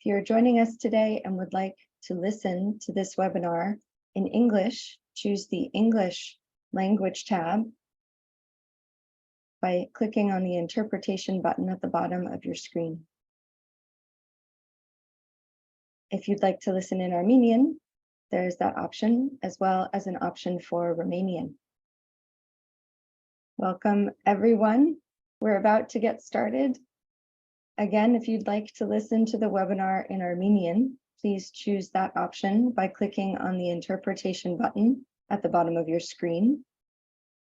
If you're joining us today and would like to listen to this webinar in English, choose the English language tab by clicking on the interpretation button at the bottom of your screen. If you'd like to listen in Armenian, there's that option, as well as an option for Romanian. Welcome, everyone. We're about to get started. Again, if you'd like to listen to the webinar in Armenian, please choose that option by clicking on the interpretation button at the bottom of your screen.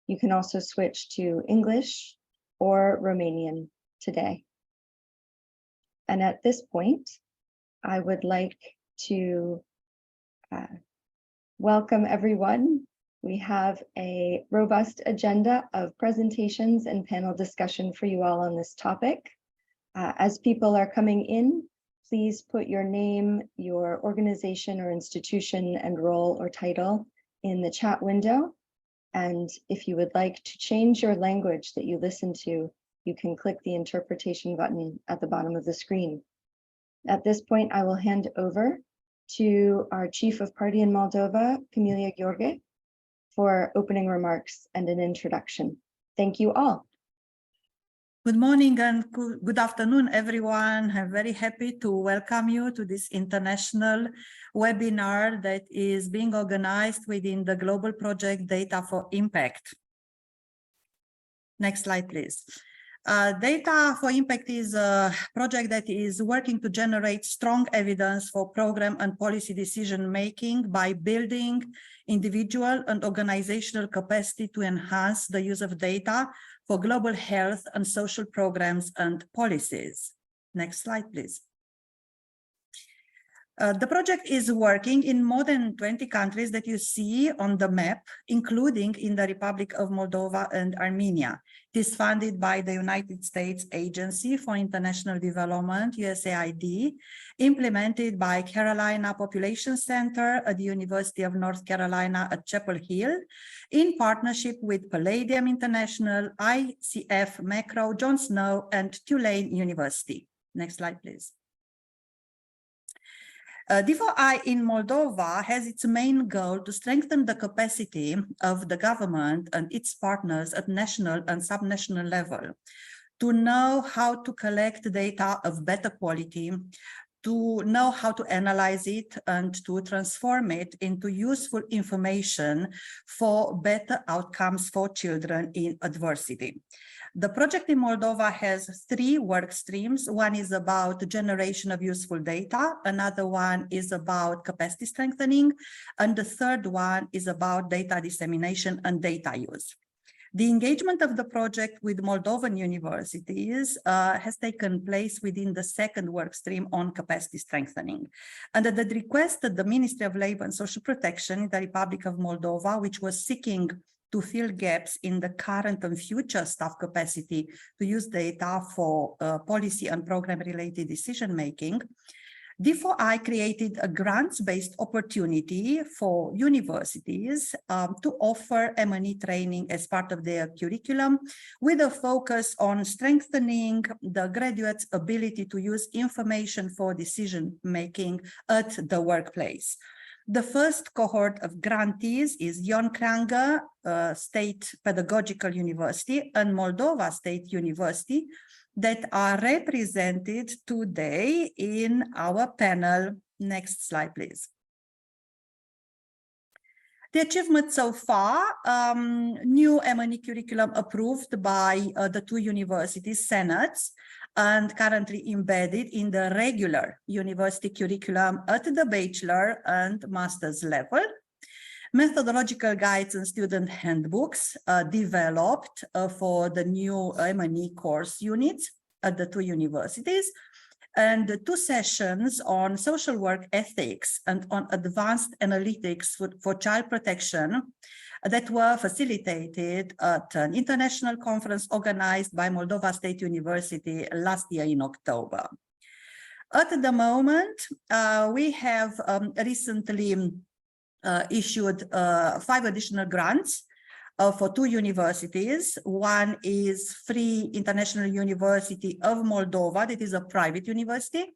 You can also switch to English or Romanian today. And at this point, I would like to welcome everyone. We have a robust agenda of presentations and panel discussion for you all on this topic. As people are coming in, please put your name, your organization or institution and role or title in the chat window. And if you would like to change your language that you listen to, you can click the interpretation button at the bottom of the screen. At this point, I will hand over to our Chief of Party in Moldova, Camelia Gheorghe, for opening remarks and an introduction. Thank you all. Good morning and good afternoon, everyone. I'm very happy to welcome you to this international webinar that is being organized within the global project Data for Impact. Next slide, please. Data for Impact is a project that is working to generate strong evidence for program and policy decision-making by building individual and organizational capacity to enhance the use of data for global health and social programs and policies. Next slide, please. The project is working in more than 20 countries that you see on the map, including in the Republic of Moldova and Armenia. It is funded by the United States Agency for International Development, USAID, implemented by Carolina Population Center at the University of North Carolina at Chapel Hill, in partnership with Palladium International, ICF Macro, John Snow, and Tulane University. Next slide, please. D4I in Moldova has its main goal to strengthen the capacity of the government and its partners at national and subnational level to know how to collect data of better quality, to know how to analyze it and to transform it into useful information for better outcomes for children in adversity. The project in Moldova has 3 work streams. One is about generation of useful data, another one is about capacity strengthening, and the third one is about data dissemination and data use. The engagement of the project with Moldovan universities has taken place within the second work stream on capacity strengthening. And at the request of the Ministry of Labour and Social Protection in the Republic of Moldova, which was seeking to fill gaps in the current and future staff capacity to use data for policy and program-related decision-making, D4I created a grants-based opportunity for universities to offer M&E training as part of their curriculum, with a focus on strengthening the graduates' ability to use information for decision-making at the workplace. The first cohort of grantees is Ion Creangă State Pedagogical University and Moldova State University that are represented today in our panel. Next slide, please. The achievement so far, new M&E curriculum approved by the 2 universities' senates and currently embedded in the regular university curriculum at the bachelor and master's level. Methodological guides and student handbooks developed for the new M&E course units at the 2 universities, and 2 sessions on social work ethics and on advanced analytics for child protection that were facilitated at an international conference organized by Moldova State University last year in October. At the moment, we have recently issued 5 additional grants for 2 universities. One is Free International University of Moldova, that is a private university,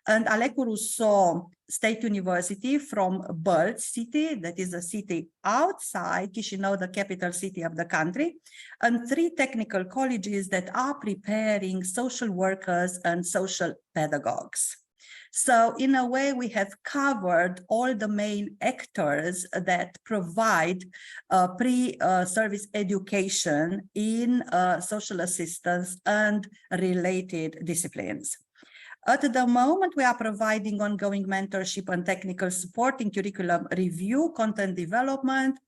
And Alecu Rousseau State University from Bălți city, that is a city outside Chișinău, the capital city of the country, and 3 technical colleges that are preparing social workers and social pedagogues. So in a way, we have covered all the main actors that provide pre-service education in social assistance and related disciplines. At the moment, we are providing ongoing mentorship and technical support in curriculum review, content development,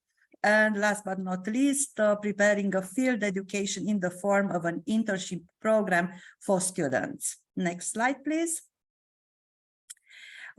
and last but not least, preparing a field education in the form of an internship program for students. Next slide, please.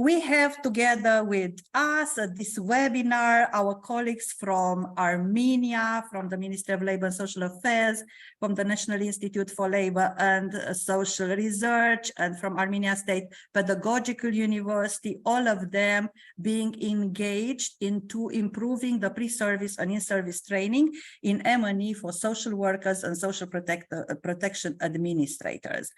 We have together with us at this webinar our colleagues from Armenia, from the Ministry of Labour and Social Affairs, from the National Institute for Labour and Social Research, and from Armenia State Pedagogical University, all of them being engaged into improving the pre-service and in-service training in M&E for social workers and social protection administrators.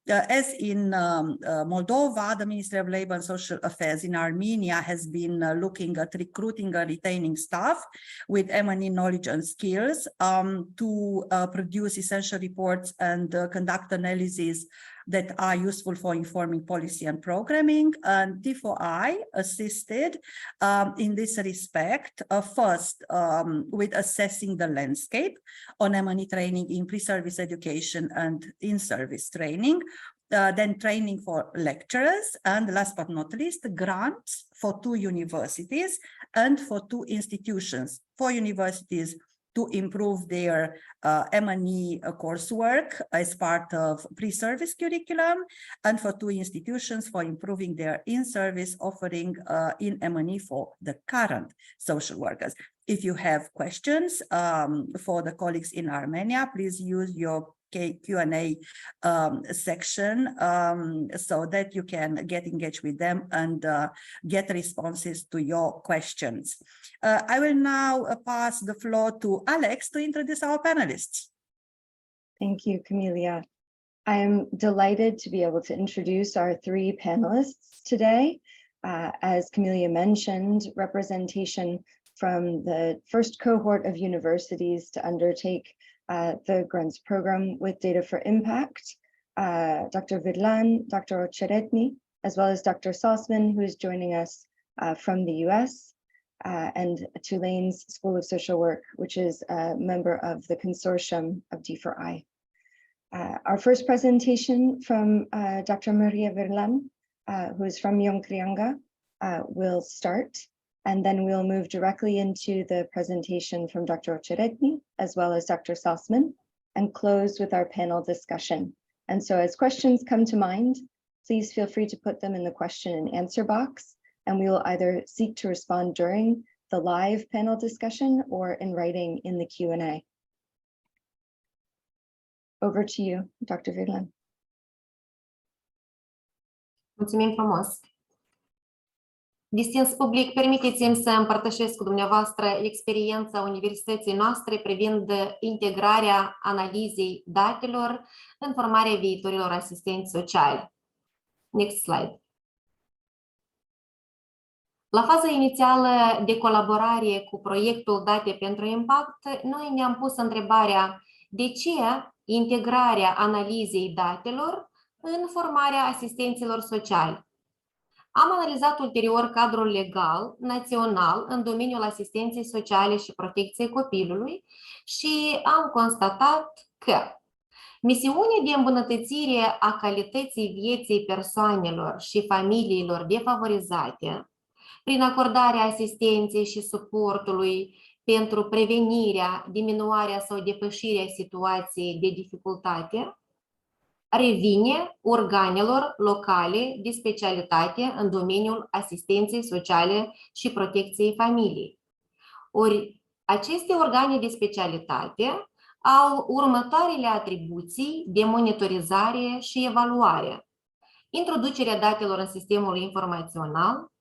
As in Moldova, the Ministry of Labour and Social Affairs in Armenia has been looking at recruiting and retaining staff with M&E knowledge and skills to produce essential reports and conduct analyses that are useful for informing policy and programming. And D4I assisted in this respect, first with assessing the landscape on M&E training in pre-service education and in-service training, then training for lecturers, and last but not least, grants for 2 universities and for 2 institutions. 4 universities to improve their M&E coursework as part of pre-service curriculum, and for 2 institutions for improving their in-service offering in M&E for the current social workers. If you have questions for the colleagues in Armenia, please use your Q&A section so that you can get engaged with them and get responses to your questions. I will now pass the floor to Alex to introduce our panelists. Thank you, Camelia. I am delighted to be able to introduce our 3 panelists today. As Camelia mentioned, representation from the first cohort of universities to undertake the grants program with Data for Impact, Dr. Virlan, Dr. Ocheretny, as well as Dr. Salzman, who is joining us from the US, and Tulane's School of Social Work, which is a member of the consortium of D4I. Our first presentation from Dr. Maria Virlan, who is from Iongrianga, will start. And then we'll move directly into the presentation from Dr. Ocheretny, as well as Dr. Salzman, and close with our panel discussion. And so as questions come to mind, please feel free to put them in the question and answer box, and we will either seek to respond during the live panel discussion or in writing in the Q&A. Over to you, Dr. Virlan. Mulțumim frumos! Distins public, permiteți-mi să împărtășesc cu dumneavoastră experiența universității noastre privind integrarea analizei datelor în formarea viitorilor asistenți sociali. Next slide. La faza inițială de colaborare cu proiectul Date pentru Impact, noi ne-am pus întrebarea de ce integrarea analizei datelor în formarea asistenților sociali. Am analizat ulterior cadrul legal național în domeniul asistenței sociale și protecției copilului și am constatat că misiunea de îmbunătățire a calității vieții persoanelor și familiilor defavorizate prin acordarea asistenței și suportului pentru prevenirea, diminuarea sau depășirea situației de dificultate revine organelor locale de specialitate în domeniul asistenței sociale și protecției familiei. Ori aceste organe de specialitate au următoarele atribuții de monitorizare și evaluare: introducerea datelor în sistemul informațional,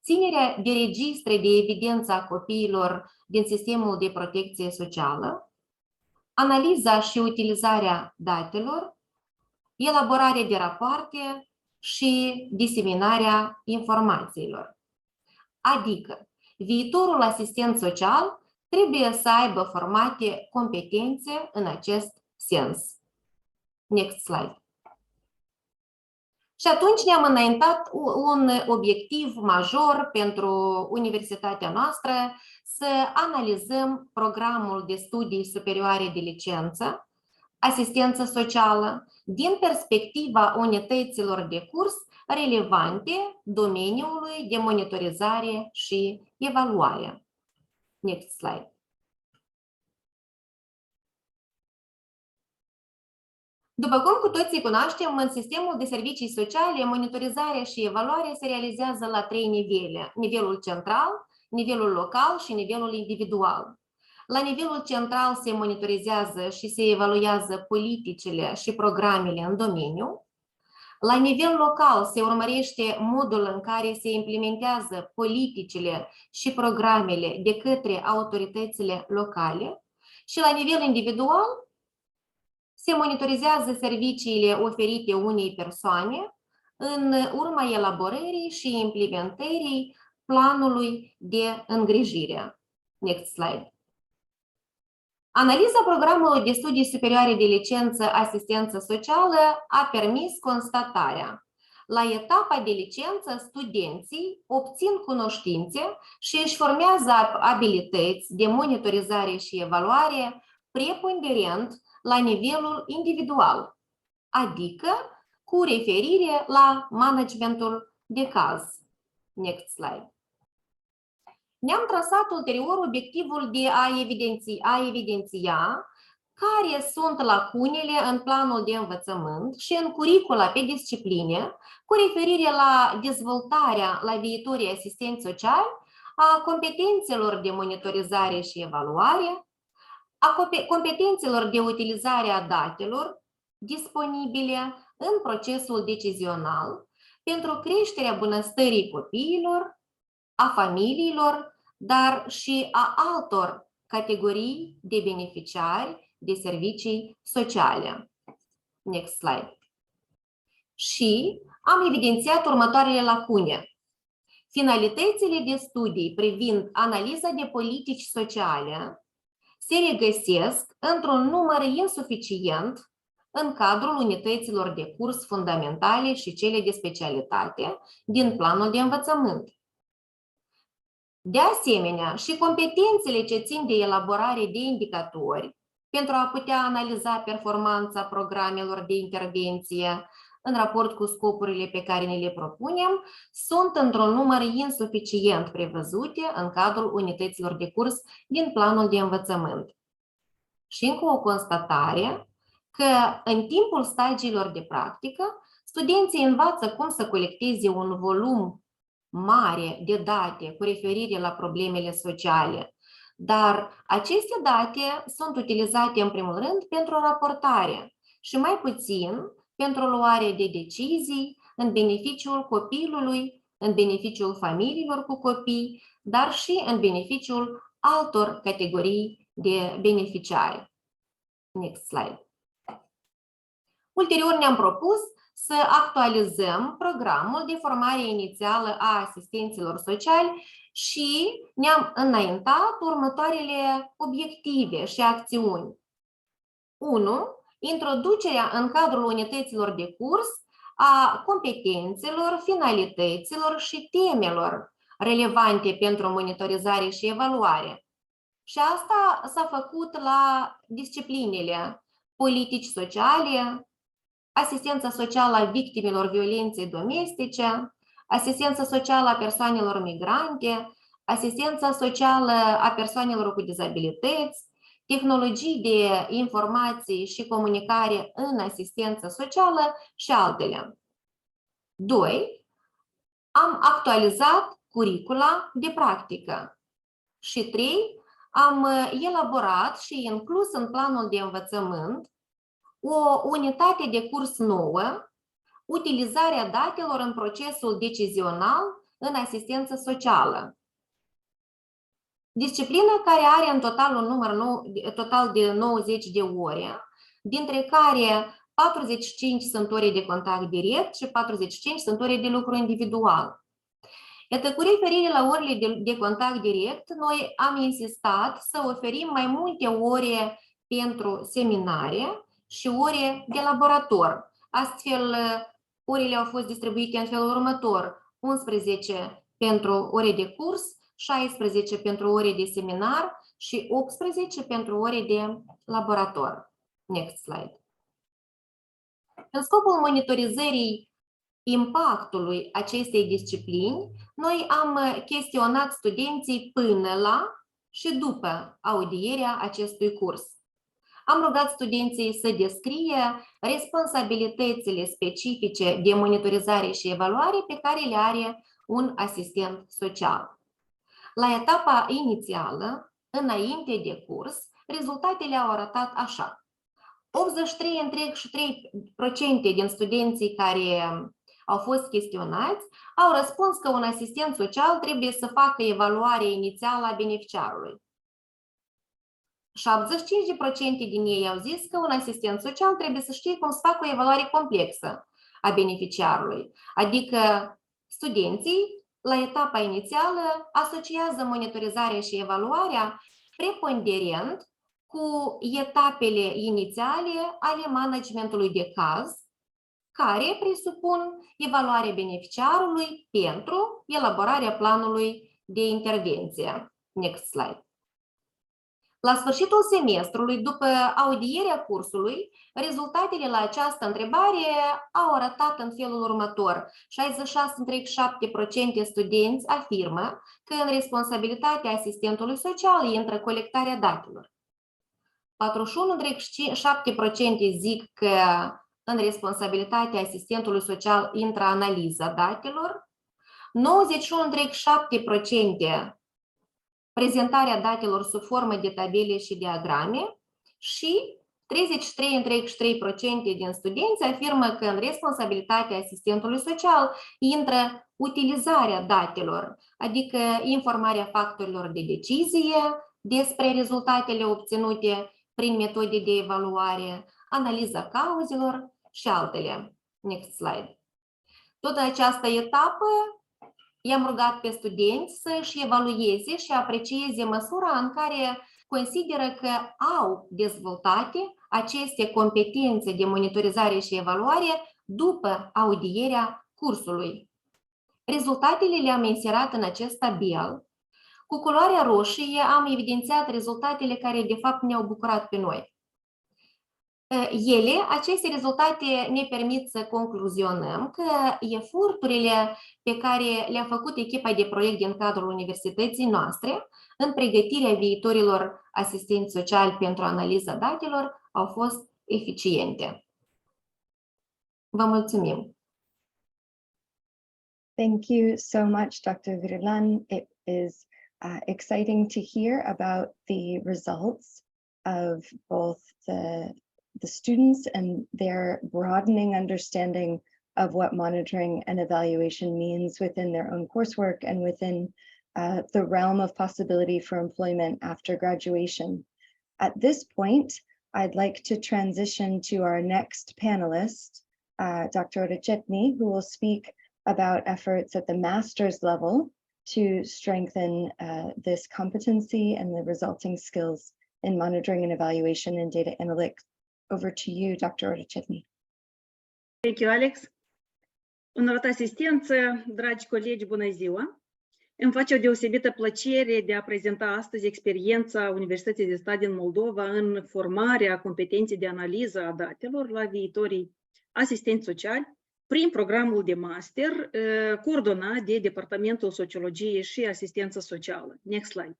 ținerea de registre de evidență a copiilor din sistemul de protecție socială, analiza și utilizarea datelor, elaborarea de rapoarte și diseminarea informațiilor. Adică, viitorul asistent social trebuie să aibă formate competențe în acest sens. Next slide. Și atunci ne-am înaintat un obiectiv major pentru universitatea noastră, să analizăm programul de studii superioare de licență, asistență socială, din perspectiva unităților de curs relevante domeniului de monitorizare și evaluare. Next slide. După cum cu toții cunoaștem, în sistemul de servicii sociale, monitorizarea și evaluarea se realizează la 3 nivele. Nivelul central, nivelul local și nivelul individual. La nivelul central se monitorizează și se evaluează politicile și programele în domeniu. La nivel local se urmărește modul în care se implementează politicile și programele de către autoritățile locale. Și la nivel individual se monitorizează serviciile oferite unei persoane în urma elaborării și implementării planului de îngrijire. Next slide. Analiza programului de studii superioare de licență asistență socială a permis constatarea. La etapa de licență, studenții obțin cunoștințe și își formează abilități de monitorizare și evaluare preponderent la nivelul individual, adică cu referire la managementul de caz. Next slide. Ne-am trasat ulterior obiectivul de a evidenția care sunt lacunele în planul de învățământ și în curicula pe discipline cu referire la dezvoltarea la viitorii asistenți sociali a competențelor de monitorizare și evaluare, a competențelor de utilizare a datelor disponibile în procesul decizional pentru creșterea bunăstării copiilor, a familiilor, dar și a altor categorii de beneficiari de servicii sociale. Next slide. Și am evidențiat următoarele lacune. Finalitățile de studii privind analiza de politici sociale se regăsesc într-un număr insuficient în cadrul unităților de curs fundamentale și cele de specialitate din planul de învățământ. De asemenea, și competențele ce țin de elaborare de indicatori pentru a putea analiza performanța programelor de intervenție în raport cu scopurile pe care ne le propunem, sunt într-un număr insuficient prevăzute în cadrul unităților de curs din planul de învățământ. Și încă o constatare că în timpul stagiilor de practică, studenții învață cum să colecteze un volum mare de date cu referire la problemele sociale, dar aceste date sunt utilizate în primul rând pentru raportare și mai puțin pentru luarea de decizii în beneficiul copilului, în beneficiul familiilor cu copii, dar și în beneficiul altor categorii de beneficiari. Next slide. Ulterior ne-am propus să actualizăm programul de formare inițială a asistenților sociali și ne-am înaintat următoarele obiective și acțiuni. 1. Introducerea în cadrul unităților de curs a competențelor, finalităților și temelor relevante pentru monitorizare și evaluare. Și asta s-a făcut la disciplinele politici sociale, asistența socială a victimelor violenței domestice, asistența socială a persoanelor migrante, asistența socială a persoanelor cu dizabilități, tehnologii de informații și comunicare în asistență socială și altele. 2. Am actualizat curicula de practică. Și 3. Am elaborat și inclus în planul de învățământ o unitate de curs nouă, utilizarea datelor în procesul decizional în asistență socială. Disciplina care are în total un număr total de 90 de ore, dintre care 45 sunt ore de contact direct și 45 sunt ore de lucru individual. Iată, cu referire la orele de contact direct, noi am insistat să oferim mai multe ore pentru seminare și ore de laborator. Astfel, orele au fost distribuite în felul următor: 11 pentru ore de curs, 16 pentru ore de seminar și 18 pentru ore de laborator. Next slide. În scopul monitorizării impactului acestei disciplini, noi am chestionat studenții până la și după audierea acestui curs. Am rugat studenții să descrie responsabilitățile specifice de monitorizare și evaluare pe care le are un asistent social. La etapa inițială, înainte de curs, rezultatele au arătat așa. 83,3% din studenții care au fost chestionați au răspuns că un asistent social trebuie să facă evaluarea inițială a beneficiarului. 75% din ei au zis că un asistent social trebuie să știe cum să facă o evaluare complexă a beneficiarului, adică studenții, la etapa inițială, asociază monitorizarea și evaluarea preponderent cu etapele inițiale ale managementului de caz, care presupun evaluarea beneficiarului pentru elaborarea planului de intervenție. Next slide. La sfârșitul semestrului, după audierea cursului, rezultatele la această întrebare au arătat în felul următor. 66,7% studenți afirmă că în responsabilitatea asistentului social intră colectarea datelor. 41,7% zic că în responsabilitatea asistentului social intră analiza datelor, 91,7% prezentarea datelor sub formă de tabele și diagrame și 33,3% din studenți afirmă că în responsabilitatea asistentului social intră utilizarea datelor, adică informarea factorilor de decizie despre rezultatele obținute prin metode de evaluare, analiza cauzelor și altele. Next slide. Tot această etapă i-am rugat pe studenți să își evalueze și aprecieze măsura în care consideră că au dezvoltate aceste competențe de monitorizare și evaluare după audierea cursului. Rezultatele le-am inserat în acest tabel. Cu culoarea roșie am evidențiat rezultatele care de fapt ne-au bucurat pe noi. Aceste rezultate ne permit să concluzionăm că eforturile pe care le-a făcut echipa de proiect din cadrul universității noastre în pregătirea viitorilor asistenți sociali pentru analiza datelor au fost eficiente. Vă mulțumim! Thank you so much, Dr. Virlan. It is exciting to hear about the results of both the students and their broadening understanding of what monitoring and evaluation means within their own coursework and within the realm of possibility for employment after graduation. At this point, I'd like to transition to our next panelist, Dr. Orichetny, who will speak about efforts at the master's level to strengthen this competency and the resulting skills in monitoring and evaluation and data analytics. Over to you, Dr. Orichetny. Thank you, Alex. Onorată asistență, dragi colegi, bună ziua! Îmi face o deosebită plăcere de a prezenta astăzi experiența Universității de Stat din Moldova în formarea competenței de analiză a datelor la viitorii asistenți sociali prin programul de master coordonat de Departamentul Sociologie și Asistență Socială. Next slide.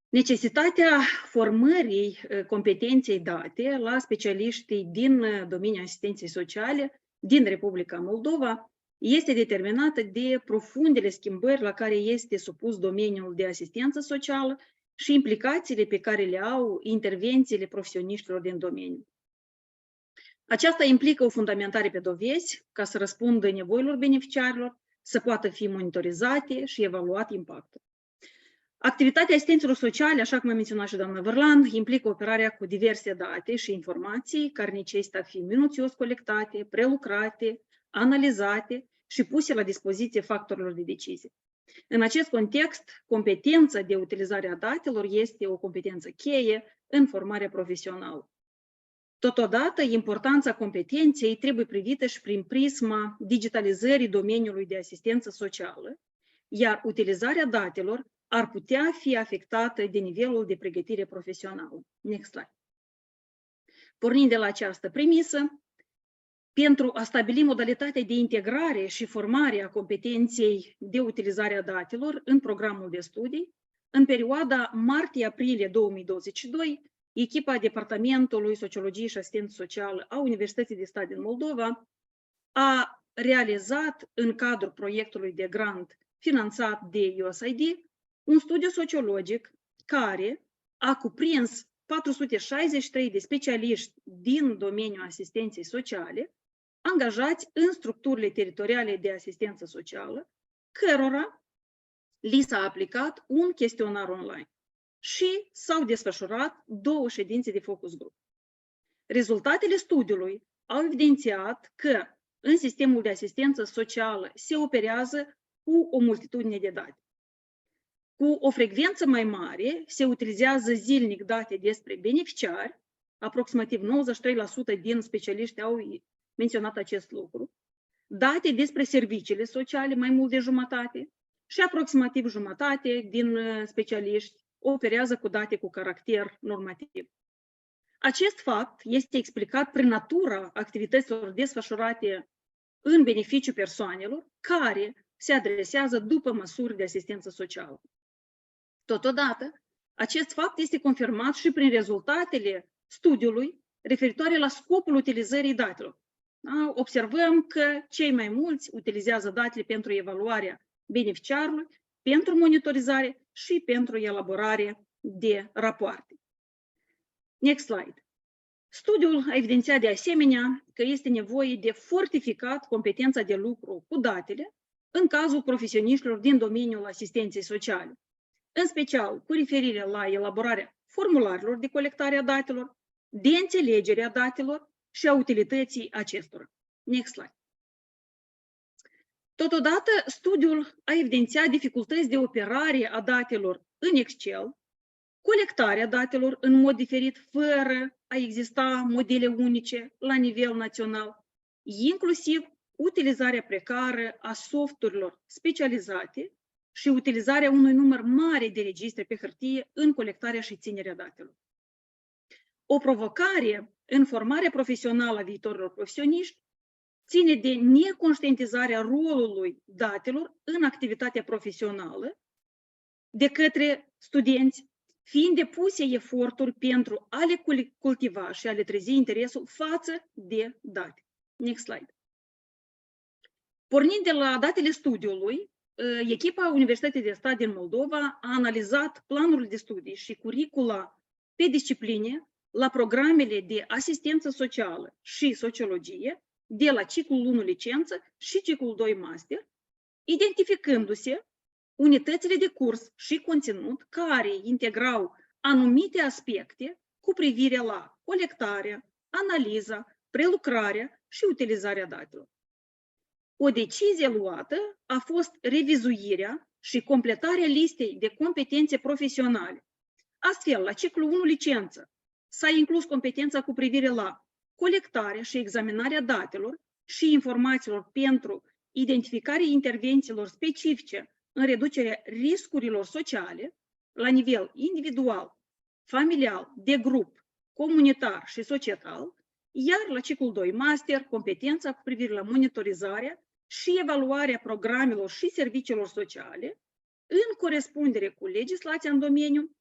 Necesitatea formării competenței date la specialiștii din domeniul asistenței sociale din Republica Moldova este determinată de profundele schimbări la care este supus domeniul de asistență socială și implicațiile pe care le au intervențiile profesioniștilor din domeniu. Aceasta implică o fundamentare pe dovezi ca să răspundă nevoilor beneficiarilor, să poată fi monitorizate și evaluat impactul. Activitatea asistenților sociale, așa cum a menționat și doamna Vârlan, implică operarea cu diverse date și informații care necesită a fi minuțios colectate, prelucrate, analizate și puse la dispoziție factorilor de decizie. În acest context, competența de utilizare a datelor este o competență cheie în formarea profesională. Totodată, importanța competenței trebuie privită și prin prisma digitalizării domeniului de asistență socială, iar utilizarea datelor ar putea fi afectată de nivelul de pregătire profesională. Next slide. Pornind de la această premisă, pentru a stabili modalitatea de integrare și formare a competenței de utilizare a datelor în programul de studii, în perioada martie-aprilie 2022, echipa Departamentului Sociologie și Asistență Socială a Universității de Stat din Moldova a realizat în cadrul proiectului de grant finanțat de USAID un studiu sociologic care a cuprins 463 de specialiști din domeniul asistenței sociale, angajați în structurile teritoriale de asistență socială, cărora li s-a aplicat un chestionar online și s-au desfășurat 2 ședințe de focus group. Rezultatele studiului au evidențiat că în sistemul de asistență socială se operează cu o multitudine de date. Cu o frecvență mai mare se utilizează zilnic date despre beneficiari, aproximativ 93% din specialiști au menționat acest lucru, date despre serviciile sociale, mai mult de jumătate, și aproximativ jumătate din specialiști operează cu date cu caracter normativ. Acest fapt este explicat prin natura activităților desfășurate în beneficiul persoanelor care se adresează după măsuri de asistență socială. Totodată, acest fapt este confirmat și prin rezultatele studiului referitoare la scopul utilizării datelor. Da? Observăm că cei mai mulți utilizează datele pentru evaluarea beneficiarului, pentru monitorizare și pentru elaborare de rapoarte. Next slide. Studiul a evidențiat de asemenea că este nevoie de fortificat competența de lucru cu datele în cazul profesioniștilor din domeniul asistenței sociale, în special cu referire la elaborarea formularilor de colectare a datelor, de înțelegerea datelor și a utilității acestora. Next slide. Totodată, studiul a evidențiat dificultăți de operare a datelor în Excel, colectarea datelor în mod diferit, fără a exista modele unice la nivel național, inclusiv utilizarea precară a softurilor specializate și utilizarea unui număr mare de registre pe hârtie în colectarea și ținerea datelor. O provocare în formarea profesională a viitorilor profesioniști ține de neconștientizarea rolului datelor în activitatea profesională de către studenți, fiind depuse eforturi pentru a le cultiva și a le trezi interesul față de date. Next slide. Pornind de la datele studiului, echipa Universității de Stat din Moldova a analizat planurile de studii și curicula pe discipline la programele de asistență socială și sociologie de la ciclul 1 licență și ciclul 2 master, identificându-se unitățile de curs și conținut care integrau anumite aspecte cu privire la colectarea, analiza, prelucrarea și utilizarea datelor. O decizie luată a fost revizuirea și completarea listei de competențe profesionale. Astfel, la ciclul 1 licență s-a inclus competența cu privire la colectarea și examinarea datelor și informațiilor pentru identificarea intervențiilor specifice în reducerea riscurilor sociale la nivel individual, familial, de grup, comunitar și societal, iar la ciclul 2 master, competența cu privire la monitorizarea și evaluarea programelor și serviciilor sociale în corespundere cu legislația în domeniu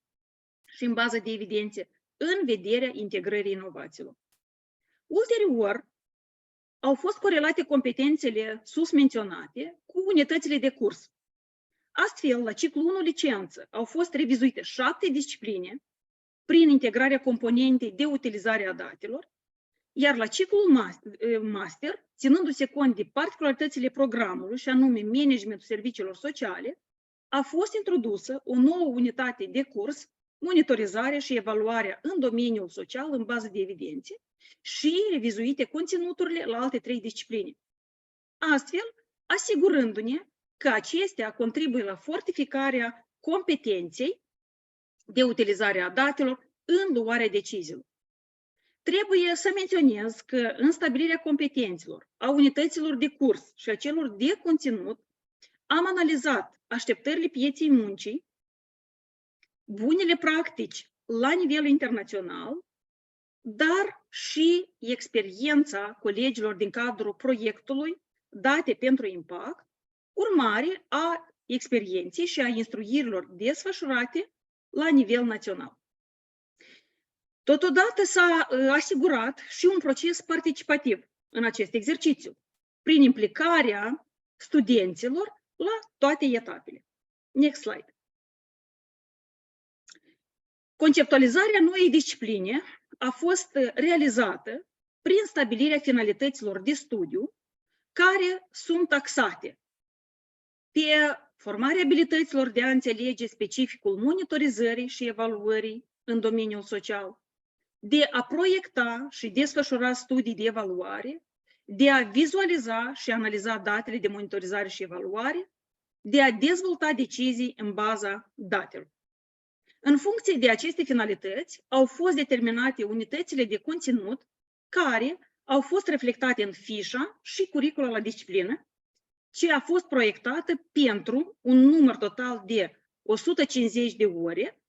și în bază de evidențe în vederea integrării inovațiilor. Ulterior, au fost corelate competențele sus menționate cu unitățile de curs. Astfel, la ciclul 1 licență au fost revizuite 7 discipline prin integrarea componentei de utilizare a datelor, iar la ciclul master, ținându-se cont de particularitățile programului, și anume managementul serviciilor sociale, a fost introdusă o nouă unitate de curs, monitorizare și evaluarea în domeniul social în bază de evidențe și revizuite conținuturile la alte 3 discipline. Astfel, asigurându-ne că acestea contribuie la fortificarea competenței de utilizare a datelor în luarea deciziilor. Trebuie să menționez că în stabilirea competențelor, a unităților de curs și a celor de conținut, am analizat așteptările pieței muncii, bunele practici la nivel internațional, dar și experiența colegilor din cadrul proiectului Date pentru Impact, urmare a experienței și a instruirilor desfășurate la nivel național. Totodată s-a asigurat și un proces participativ în acest exercițiu, prin implicarea studenților la toate etapele. Next slide. Conceptualizarea noii discipline a fost realizată prin stabilirea finalităților de studiu care sunt taxate pe formarea abilităților de a înțelege specificul monitorizării și evaluării în domeniul social, de a proiecta și desfășura studii de evaluare, de a vizualiza și analiza datele de monitorizare și evaluare, de a dezvolta decizii în baza datelor. În funcție de aceste finalități, au fost determinate unitățile de conținut care au fost reflectate în fișa și curicula la disciplină, ce a fost proiectată pentru un număr total de 150 de ore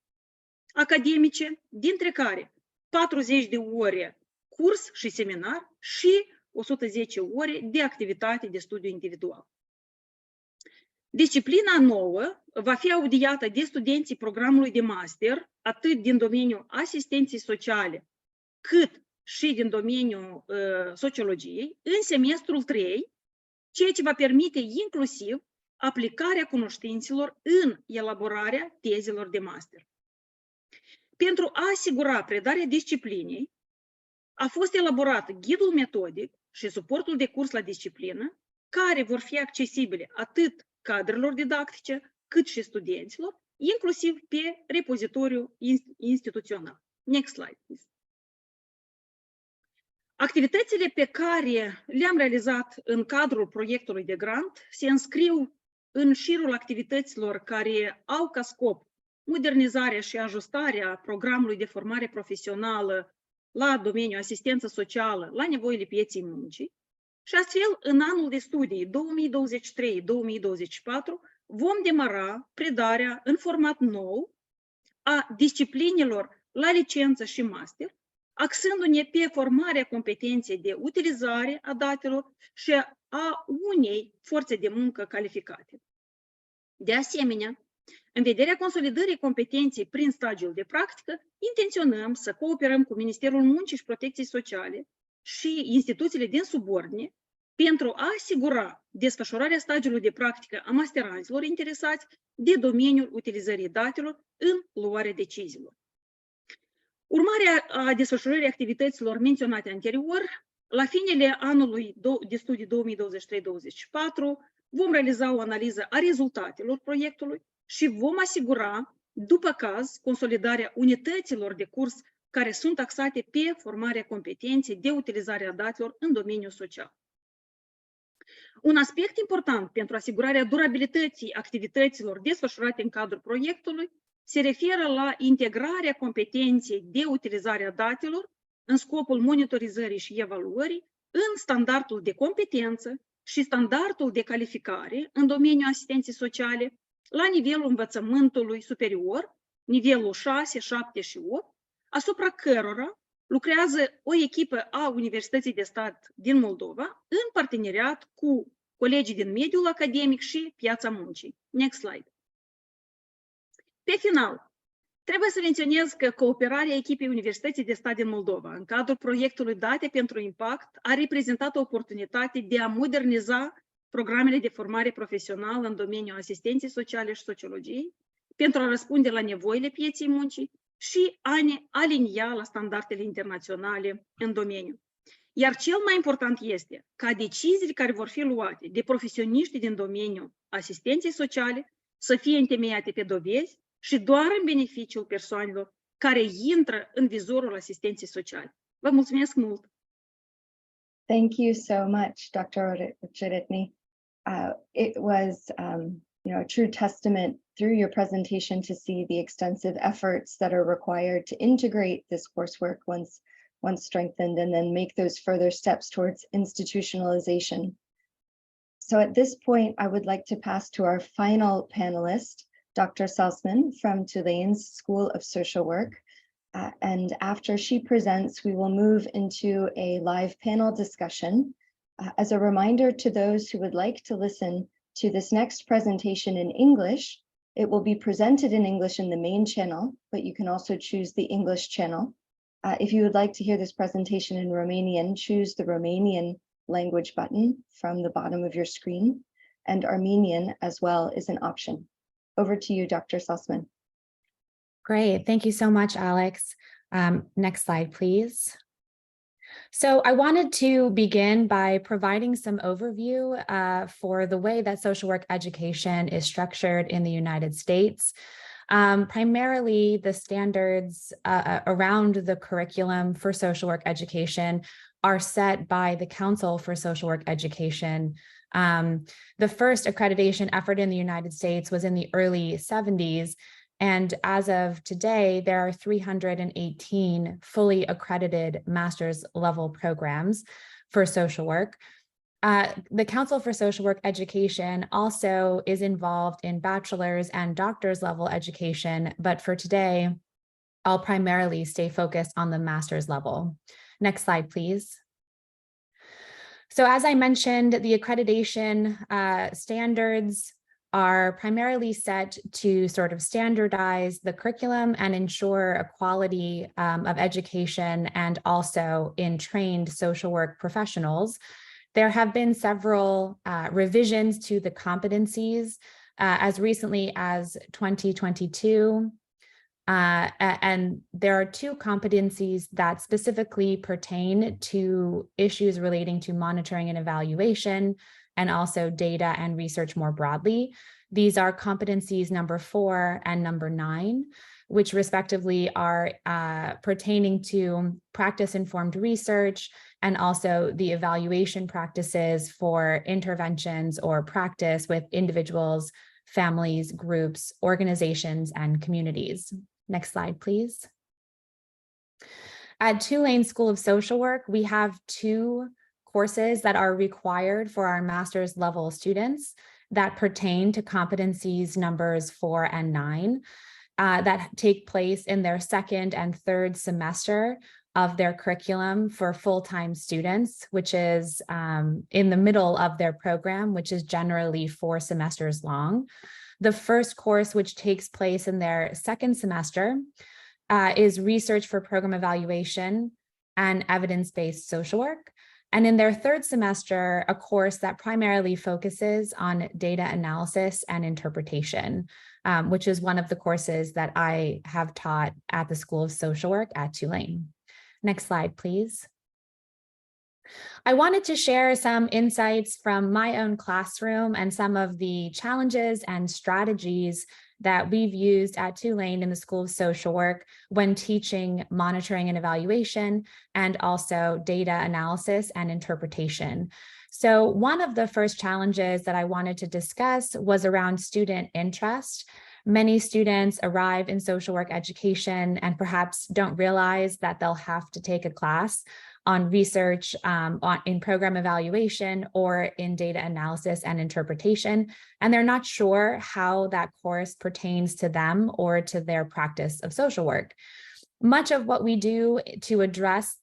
academice, dintre care 40 de ore curs și seminar și 110 ore de activitate de studiu individual. Disciplina nouă va fi audiată de studenții programului de master, atât din domeniul asistenței sociale, cât și din domeniul sociologiei, în semestrul 3, ceea ce va permite inclusiv aplicarea cunoștințelor în elaborarea tezelor de master. Pentru a asigura predarea disciplinei, a fost elaborat ghidul metodic și suportul de curs la disciplină, care vor fi accesibile atât cadrelor didactice, cât și studenților, inclusiv pe repozitoriu instituțional. Next slide, please. Activitățile pe care le-am realizat în cadrul proiectului de grant se înscriu în șirul activităților care au ca scop modernizarea și ajustarea programului de formare profesională la domeniul asistență socială la nevoile pieței muncii și astfel în anul de studii 2023-2024 vom demara predarea în format nou a disciplinelor la licență și master, axându-ne pe formarea competenței de utilizare a datelor și a unei forțe de muncă calificate. De asemenea, în vederea consolidării competenței prin stagiul de practică, intenționăm să cooperăm cu Ministerul Muncii și Protecției Sociale și instituțiile din subordine pentru a asigura desfășurarea stagiului de practică a masteranților interesați de domeniul utilizării datelor în luarea deciziilor. Urmarea a desfășurării activităților menționate anterior, la finele anului de studii 2023-2024, vom realiza o analiză a rezultatelor proiectului și vom asigura, după caz, consolidarea unităților de curs care sunt axate pe formarea competenței de utilizare a datelor în domeniul social. Un aspect important pentru asigurarea durabilității activităților desfășurate în cadrul proiectului se referă la integrarea competenței de utilizare a datelor în scopul monitorizării și evaluării în standardul de competență și standardul de calificare în domeniul asistenței sociale la nivelul învățământului superior, nivelul 6, 7 și 8, asupra cărora lucrează o echipă a Universității de Stat din Moldova în parteneriat cu colegii din mediul academic și piața muncii. Next slide. Pe final, trebuie să menționez că cooperarea echipei Universității de Stat din Moldova în cadrul proiectului Date pentru Impact a reprezentat o oportunitate de a moderniza programele de formare profesională în domeniul asistenței sociale și sociologiei pentru a răspunde la nevoile pieței muncii și a ne alinia la standardele internaționale în domeniu. Iar cel mai important este ca deciziile care vor fi luate de profesioniști din domeniul asistenței sociale să fie întemeiate pe dovezi și doar în beneficiul persoanelor care intră în vizorul asistenței sociale. Vă mulțumesc mult! Thank you so much, Dr. Ocheretny. It was a true testament through your presentation to see the extensive efforts that are required to integrate this coursework once strengthened and then make those further steps towards institutionalization. So at this point, I would like to pass to our final panelist, Dr. Salzman from Tulane's School of Social Work. And after she presents, we will move into a live panel discussion. As a reminder to those who would like to listen to this next presentation in English, it will be presented in English in the main channel, but you can also choose the English channel. If you would like to hear this presentation in Romanian, choose the Romanian language button from the bottom of your screen, and Armenian as well is an option. Over to you, Dr. Salzman. Great. Thank you so much, Alex. Next slide, please. So I wanted to begin by providing some overview for the way that social work education is structured in the United States. Primarily, the standards around the curriculum for social work education are set by the Council for Social Work Education. The first accreditation effort in the United States was in the early 70s. And as of today, there are 318 fully accredited master's level programs for social work. The Council for Social Work Education also is involved in bachelor's and doctor's level education, but for today, I'll primarily stay focused on the master's level. Next slide, please. So as I mentioned, the accreditation standards are primarily set to sort of standardize the curriculum and ensure a quality of education and also in trained social work professionals. There have been several revisions to the competencies as recently as 2022. And there are two competencies that specifically pertain to issues relating to monitoring and evaluation, and also data and research more broadly. These are competencies number 4 and number 9, which respectively are pertaining to practice-informed research and also the evaluation practices for interventions or practice with individuals, families, groups, organizations, and communities. Next slide, please. At Tulane School of Social Work, we have 2 courses that are required for our master's level students that pertain to competencies numbers 4 and 9 that take place in their 2nd and 3rd semester of their curriculum for full-time students, which is in the middle of their program, which is generally 4 semesters long. The first course, which takes place in their 2nd semester, is research for program evaluation and evidence-based social work. And in their 3rd semester, a course that primarily focuses on data analysis and interpretation, which is one of the courses that I have taught at the School of Social Work at Tulane. Next slide, please. I wanted to share some insights from my own classroom and some of the challenges and strategies that we've used at Tulane in the School of Social Work when teaching monitoring and evaluation and also data analysis and interpretation. So one of the first challenges that I wanted to discuss was around student interest. Many students arrive in social work education and perhaps don't realize that they'll have to take a class on research in program evaluation or in data analysis and interpretation, and they're not sure how that course pertains to them or to their practice of social work. Much of what we do to address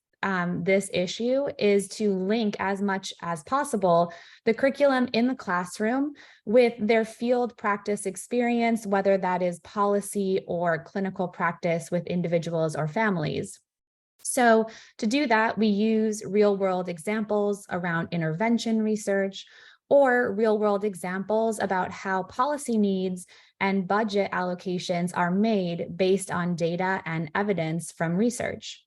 this issue is to link as much as possible the curriculum in the classroom with their field practice experience, whether that is policy or clinical practice with individuals or families. So to do that, we use real-world examples around intervention research or real-world examples about how policy needs and budget allocations are made based on data and evidence from research.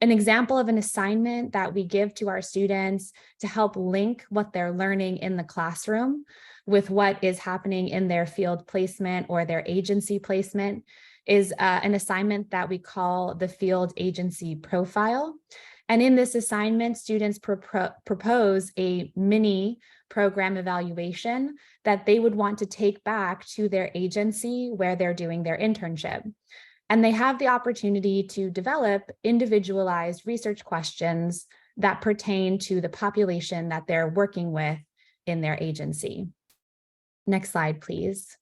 An example of an assignment that we give to our students to help link what they're learning in the classroom with what is happening in their field placement or their agency placement is an assignment that we call the field agency profile. And in this assignment, students propose a mini program evaluation that they would want to take back to their agency where they're doing their internship. And they have the opportunity to develop individualized research questions that pertain to the population that they're working with in their agency. Next slide, please.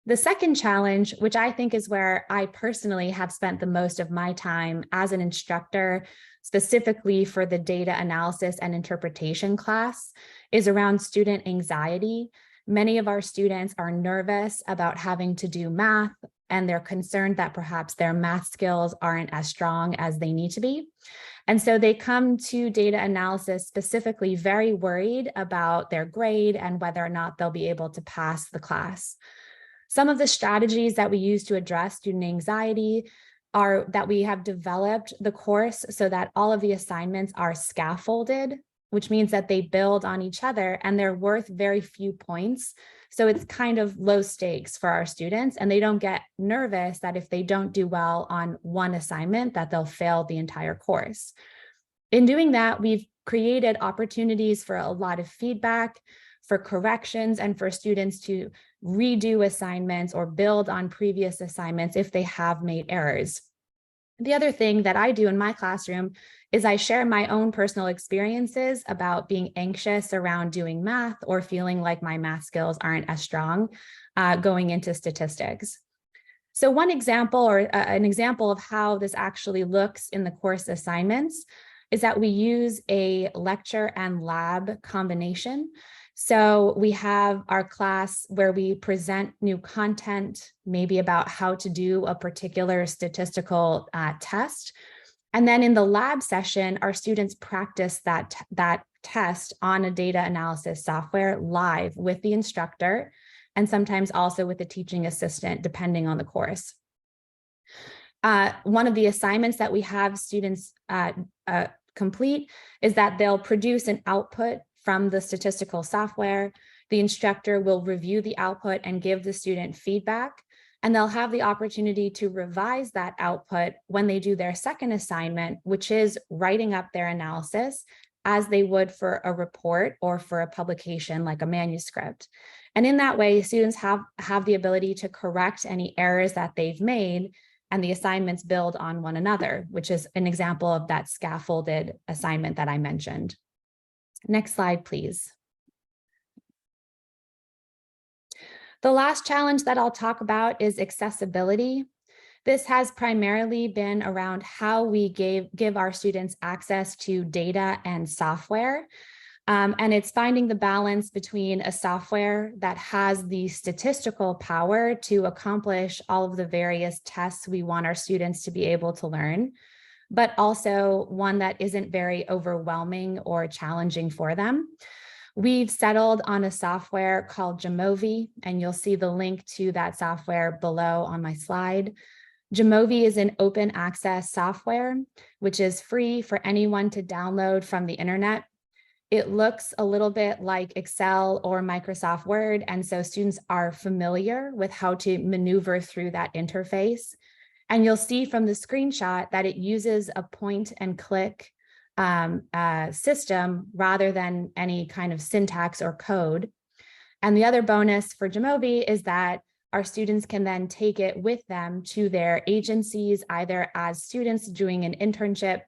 The second challenge, which I think is where I personally have spent the most of my time as an instructor, specifically for the data analysis and interpretation class, is around student anxiety. Many of our students are nervous about having to do math, and they're concerned that perhaps their math skills aren't as strong as they need to be. And so they come to data analysis specifically very worried about their grade and whether or not they'll be able to pass the class. Some of the strategies that we use to address student anxiety are that we have developed the course so that all of the assignments are scaffolded, which means that they build on each other and they're worth very few points. So it's kind of low stakes for our students, and they don't get nervous that if they don't do well on one assignment, that they'll fail the entire course. In doing that, we've created opportunities for a lot of feedback, for corrections, and for students to redo assignments or build on previous assignments if they have made errors. The other thing that I do in my classroom is I share my own personal experiences about being anxious around doing math or feeling like my math skills aren't as strong going into statistics. So one example, or an example of how this actually looks in the course assignments, is that we use a lecture and lab combination. So we have our class where we present new content, maybe about how to do a particular statistical test. And then in the lab session, our students practice that test on a data analysis software live with the instructor, and sometimes also with the teaching assistant, depending on the course. One of the assignments that we have students complete is that they'll produce an output from the statistical software. The instructor will review the output and give the student feedback, and they'll have the opportunity to revise that output when they do their second assignment, which is writing up their analysis as they would for a report or for a publication like a manuscript. And in that way, students have the ability to correct any errors that they've made, and the assignments build on one another, which is an example of that scaffolded assignment that I mentioned. Next slide, please. The last challenge that I'll talk about is accessibility. This has primarily been around how we give our students access to data and software. And it's finding the balance between a software that has the statistical power to accomplish all of the various tests we want our students to be able to learn, but also one that isn't very overwhelming or challenging for them. We've settled on a software called Jamovi, and you'll see the link to that software below on my slide. Jamovi is an open access software, which is free for anyone to download from the internet. It looks a little bit like Excel or Microsoft Word, and so students are familiar with how to maneuver through that interface. And you'll see from the screenshot that it uses a point and click system rather than any kind of syntax or code. And the other bonus for Jamovi is that our students can then take it with them to their agencies, either as students doing an internship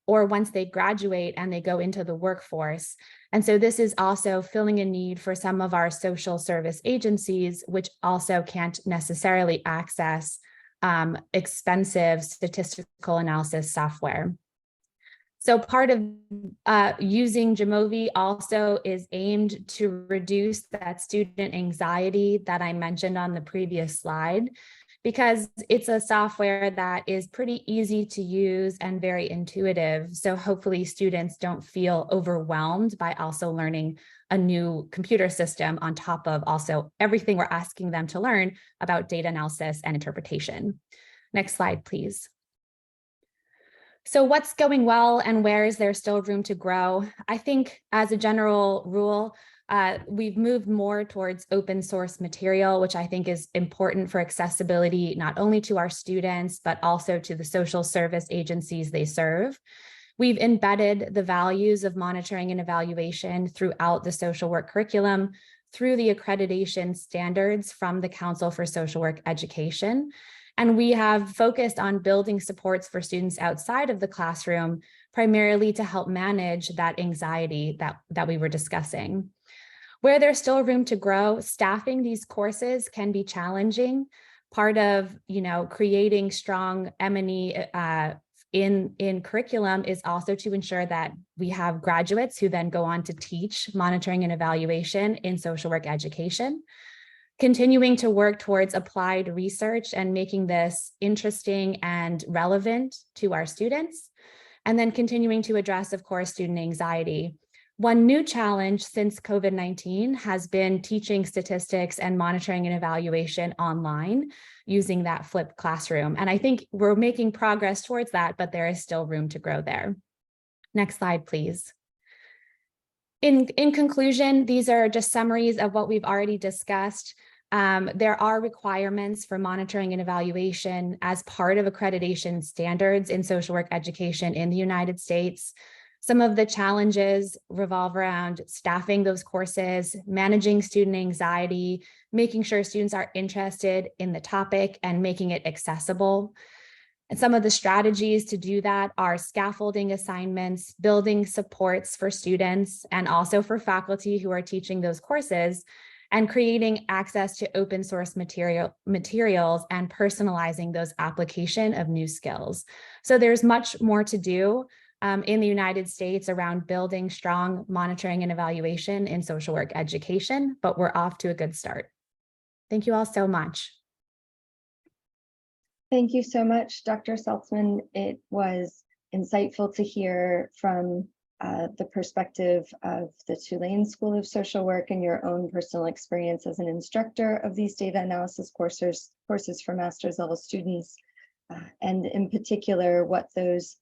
or once they graduate and they go into the workforce. And so this is also filling a need for some of our social service agencies, which also can't necessarily access expensive statistical analysis software. So part of using Jamovi also is aimed to reduce that student anxiety that I mentioned on the previous slide, because it's a software that is pretty easy to use and very intuitive. So hopefully students don't feel overwhelmed by also learning a new computer system on top of also everything we're asking them to learn about data analysis and interpretation. Next slide, please. So what's going well and where is there still room to grow? I think as a general rule, We've moved more towards open source material, which I think is important for accessibility, not only to our students, but also to the social service agencies they serve. We've embedded the values of monitoring and evaluation throughout the social work curriculum through the accreditation standards from the Council for Social Work Education. And we have focused on building supports for students outside of the classroom, primarily to help manage that anxiety that we were discussing. Where there's still room to grow, staffing these courses can be challenging. Part of, creating strong M&E in curriculum is also to ensure that we have graduates who then go on to teach monitoring and evaluation in social work education. Continuing to work towards applied research and making this interesting and relevant to our students. And then continuing to address, of course, student anxiety. One new challenge since COVID-19 has been teaching statistics and monitoring and evaluation online using that flipped classroom. And I think we're making progress towards that, but there is still room to grow there. Next slide, please. In conclusion, these are just summaries of what we've already discussed. There are requirements for monitoring and evaluation as part of accreditation standards in social work education in the United States. Some of the challenges revolve around staffing those courses, managing student anxiety, making sure students are interested in the topic and making it accessible. And some of the strategies to do that are scaffolding assignments, building supports for students and also for faculty who are teaching those courses, and creating access to open source materials and personalizing those application of new skills. So there's much more to do in the United States around building strong monitoring and evaluation in social work education, but we're off to a good start. Thank you all so much. Thank you so much, Dr. Saltzman. It was insightful to hear from the perspective of the Tulane School of Social Work and your own personal experience as an instructor of these data analysis courses for master's level students, and in particular, what those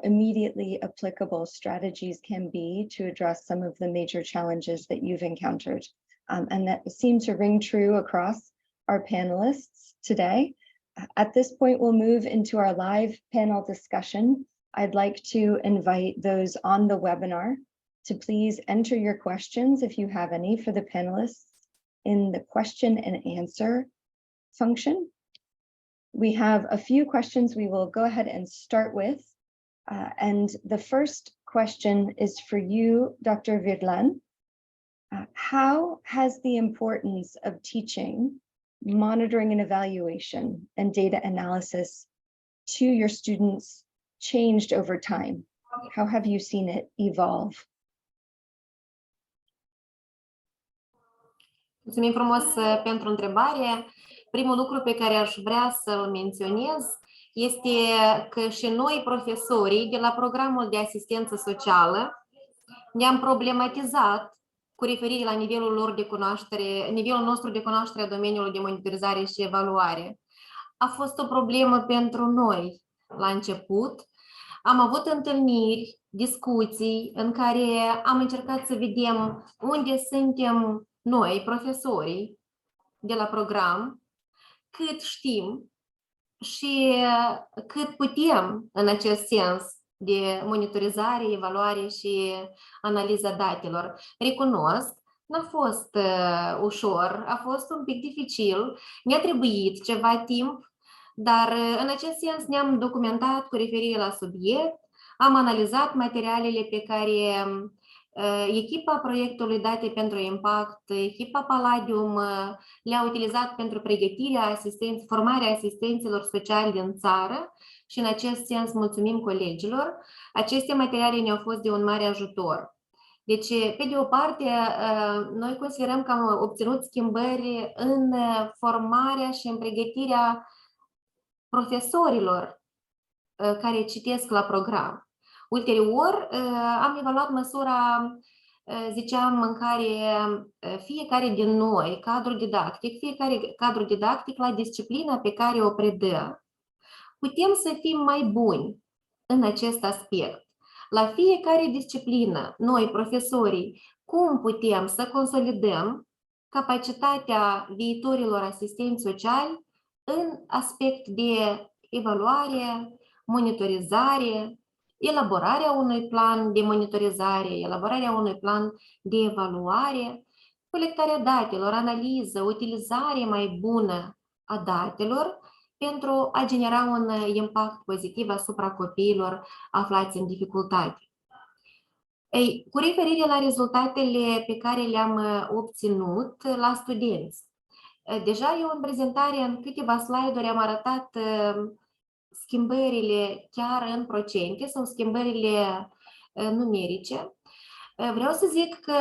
immediately applicable strategies can be to address some of the major challenges that you've encountered. And that seems to ring true across our panelists today. At this point, we'll move into our live panel discussion. I'd like to invite those on the webinar to please enter your questions, if you have any, for the panelists in the question and answer function. We have a few questions we will go ahead and start with. And the first question is for you, Dr. Virlan. How has the importance of teaching monitoring and evaluation and data analysis to your students changed over time? How have you seen it evolve? Mulțumim frumos pentru întrebare. Primul lucru pe care aș vrea să-l menționez este că și noi, profesorii de la programul de asistență socială, ne-am problematizat cu referire la nivelul nostru de cunoaștere a domeniului de monitorizare și evaluare. A fost o problemă pentru noi la început. Am avut întâlniri, discuții în care am încercat să vedem unde suntem noi, profesorii de la program, cât știm și cât putem în acest sens de monitorizare, evaluare și analiza datelor. Recunosc, n-a fost ușor, a fost un pic dificil, ne-a trebuit ceva timp, dar în acest sens ne-am documentat cu referire la subiect, am analizat materialele pe care echipa proiectului Date pentru Impact, echipa Palladium le-a utilizat pentru pregătirea formarea asistenților sociali din țară și în acest sens mulțumim colegilor. Aceste materiale ne-au fost de un mare ajutor. Deci, pe de o parte, noi considerăm că am obținut schimbări în formarea și în pregătirea profesorilor care citesc la program. Ulterior, am evaluat măsura, ziceam, în care fiecare din noi, fiecare cadru didactic la disciplina pe care o predă, putem să fim mai buni în acest aspect. La fiecare disciplină, noi, profesorii, cum putem să consolidăm capacitatea viitorilor asistenți sociali în aspect de evaluare, monitorizare, elaborarea unui plan de monitorizare, elaborarea unui plan de evaluare, colectarea datelor, analiză, utilizare mai bună a datelor pentru a genera un impact pozitiv asupra copiilor aflați în dificultate. Ei, cu referire la rezultatele pe care le-am obținut la studenți, deja eu în prezentare, în câteva slide-uri, am arătat schimbările chiar în procente sau schimbările numerice. Vreau să zic că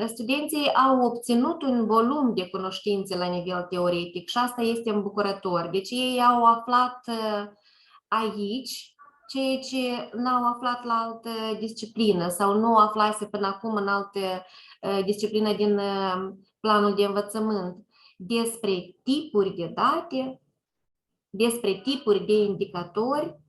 studenții au obținut un volum de cunoștințe la nivel teoretic și asta este îmbucurător. Deci ei au aflat aici ceea ce n-au aflat la altă disciplină sau nu aflase până acum în altă disciplină din planul de învățământ, despre tipuri de date, despre tipuri de indicatori,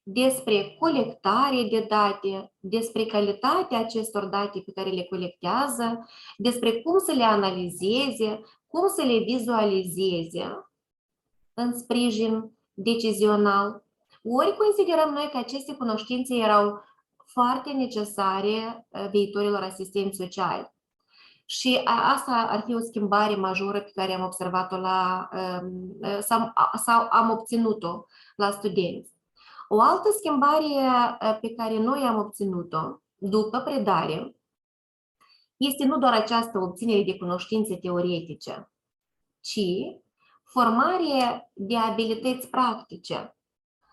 despre colectare de date, despre calitatea acestor date pe care le colectează, despre cum să le analizeze, cum să le vizualizeze în sprijin decizional. Ori considerăm noi că aceste cunoștințe erau foarte necesare viitorilor asistenți sociali. Și asta ar fi o schimbare majoră pe care am observat-o sau am obținut-o la studenți. O altă schimbare pe care noi am obținut-o după predare este nu doar această obținere de cunoștințe teoretice, ci formare de abilități practice.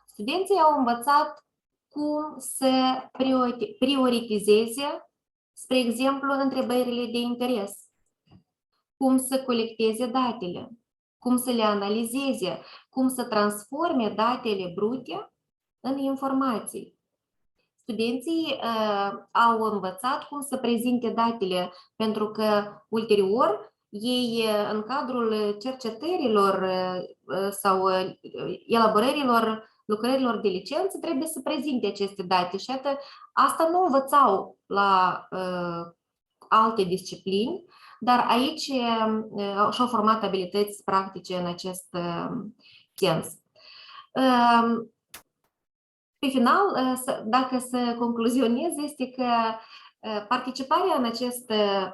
Studenții au învățat cum să prioritizeze, spre exemplu, întrebările de interes, cum să colecteze datele, cum să le analizeze, cum să transforme datele brute în informații. Studenții au învățat cum să prezinte datele, pentru că ulterior ei în cadrul cercetărilor sau elaborărilor lucrărilor de licență trebuie să prezinte aceste date și asta nu învățau la alte disciplini, dar aici și-au format abilități practice în acest sens. Pe final, dacă să concluzionez, este că participarea în acest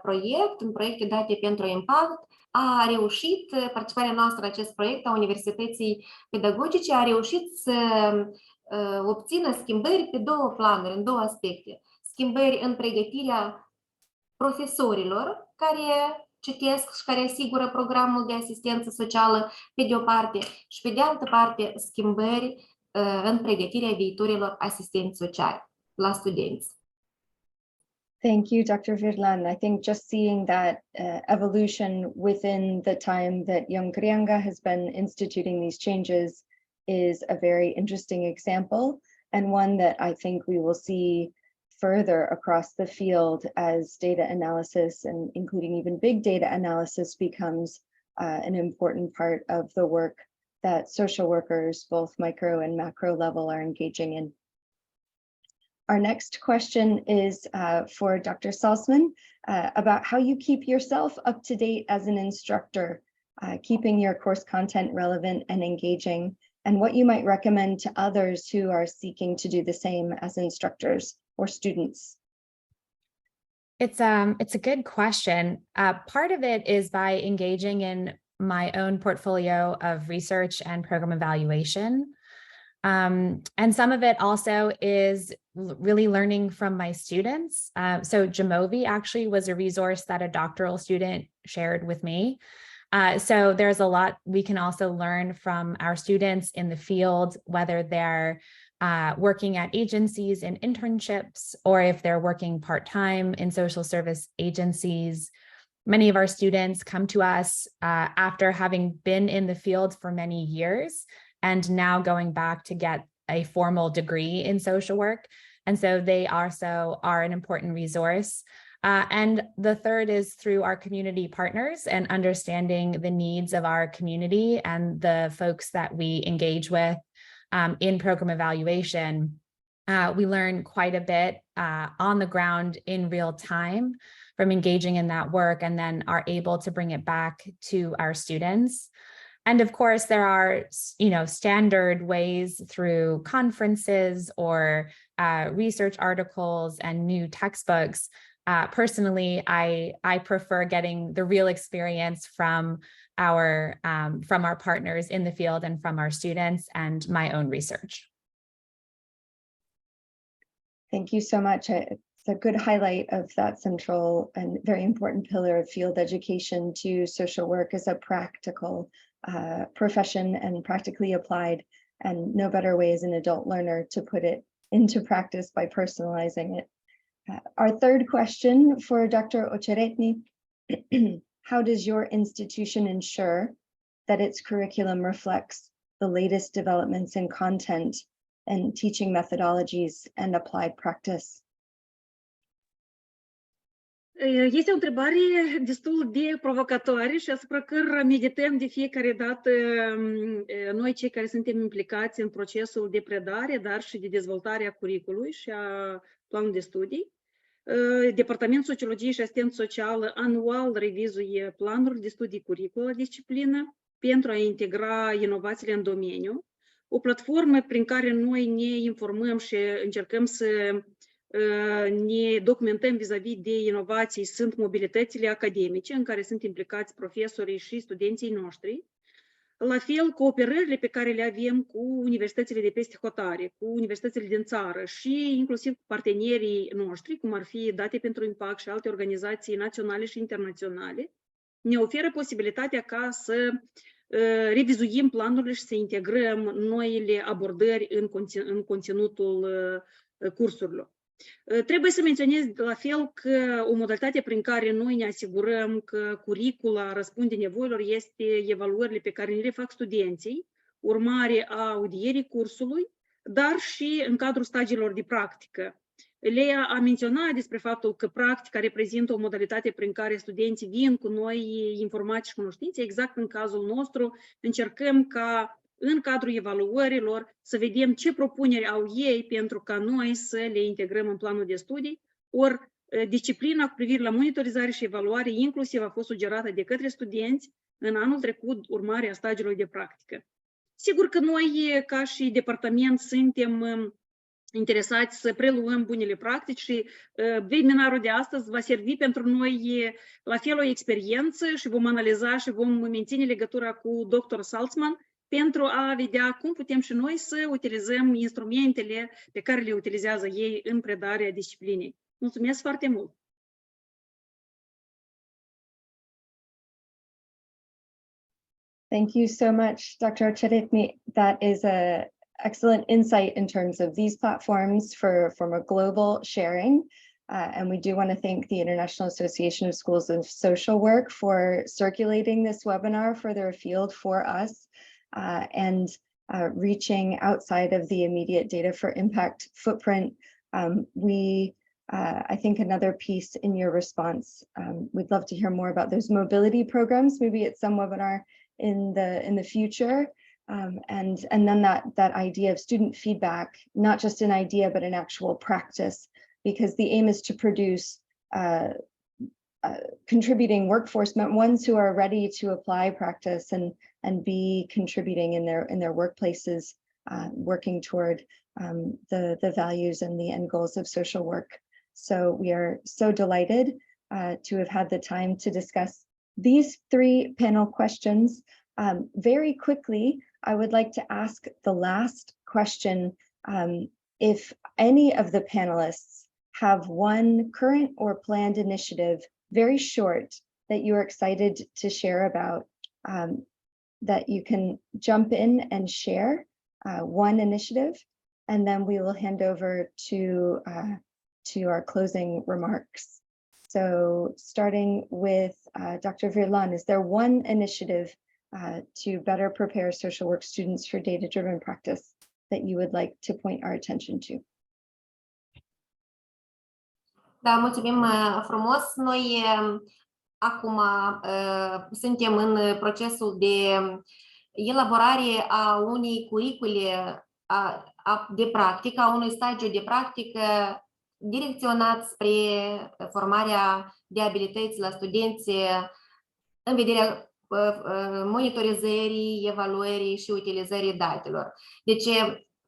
proiect, în proiecte date pentru impact, a reușit, participarea noastră în acest proiect a Universității Pedagogice a reușit să obțină schimbări pe două planuri, în două aspecte. Schimbări în pregătirea profesorilor care citesc și care asigură programul de asistență socială pe de o parte și pe de altă parte schimbări în pregătirea viitorilor asistenți sociali la studenți. Thank you, Dr. Virlan. I think just seeing that evolution within the time that Young Krianga has been instituting these changes is a very interesting example, and one that I think we will see further across the field as data analysis, and including even big data analysis, becomes an important part of the work that social workers, both micro and macro level, are engaging in. Our next question is for Dr. Salzman about how you keep yourself up to date as an instructor, keeping your course content relevant and engaging, and what you might recommend to others who are seeking to do the same as instructors or students. It's a good question. Part of it is by engaging in my own portfolio of research and program evaluation. And some of it also is really learning from my students. So Jamovi actually was a resource that a doctoral student shared with me. So there's a lot we can also learn from our students in the field, whether they're working at agencies and internships, or if they're working part-time in social service agencies. Many of our students come to us after having been in the field for many years and now going back to get a formal degree in social work. And so they also are an important resource. And the third is through our community partners and understanding the needs of our community and the folks that we engage with in program evaluation. We learn quite a bit on the ground in real time from engaging in that work, and then are able to bring it back to our students. And of course, there are, standard ways through conferences or research articles and new textbooks. Personally, I prefer getting the real experience from our partners in the field and from our students and my own research. Thank you so much. It's a good highlight of that central and very important pillar of field education to social work as a practical profession and practically applied, and no better way as an adult learner to put it into practice by personalizing it. Our third question for Dr. Oceretni: how does your institution ensure that its curriculum reflects the latest developments in content and teaching methodologies and applied practice? Este o întrebare destul de provocatoare și asupra cărora medităm de fiecare dată noi, cei care suntem implicați în procesul de predare, dar și de dezvoltare a curriculului și a planului de studii. Departamentul Sociologie și Asistență Socială anual revizuie planul de studii curriculă la disciplină pentru a integra inovațiile în domeniu. O platformă prin care noi ne informăm și încercăm să ne documentăm vis-a-vis de inovații sunt mobilitățile academice în care sunt implicați profesorii și studenții noștri. La fel, cooperările pe care le avem cu universitățile de peste hotare, cu universitățile din țară și inclusiv cu partenerii noștri, cum ar fi Date pentru Impact și alte organizații naționale și internaționale, ne oferă posibilitatea ca să revizuim planurile și să integrăm noile abordări în conținutul cursurilor. Trebuie să menționez la fel că o modalitate prin care noi ne asigurăm că curricula răspunde nevoilor este evaluările pe care le fac studenții, urmare a audierii cursului, dar și în cadrul stagiilor de practică. Lea a menționat despre faptul că practica reprezintă o modalitate prin care studenții vin cu noi informații și cunoștințe. Exact în cazul nostru încercăm ca în cadrul evaluărilor să vedem ce propuneri au ei pentru ca noi să le integrăm în planul de studii, ori disciplina cu privire la monitorizare și evaluare inclusiv a fost sugerată de către studenți în anul trecut, urmare a stagiilor de practică. Sigur că noi, ca și departament, suntem interesați să preluăm bunele practici și webinarul de astăzi va servi pentru noi la fel o experiență și vom analiza și vom menține legătura cu dr. Salzman pentru a vedea cum putem și noi să utilizăm instrumentele pe care le utilizează ei în predarea disciplinei. Mulțumesc foarte mult! Thank you so much, Dr. Oceretni. That is an excellent insight in terms of these platforms from a global sharing. And we do want to thank the International Association of Schools of Social Work for circulating this webinar further afield for us. And reaching outside of the immediate data for impact footprint. I think another piece in your response, we'd love to hear more about those mobility programs, maybe at some webinar in the future. And then that idea of student feedback, not just an idea, but an actual practice, because the aim is to produce contributing workforce, ones who are ready to apply practice and be contributing in their workplaces, working toward the values and the end goals of social work. So we are so delighted to have had the time to discuss these three panel questions. Very quickly, I would like to ask the last question. If any of the panelists have one current or planned initiative, very short, that you are excited to share about, that you can jump in and share one initiative, and then we will hand over to our closing remarks. So starting with Dr. Virlan, is there one initiative to better prepare social work students for data-driven practice that you would like to point our attention to? Da, mulțumim frumos. Noi acum suntem în procesul de elaborare a unei curicule de practică, a unui stagiu de practică direcționat spre formarea de abilități la studenți în vederea monitorizării, evaluării și utilizării datelor. Deci,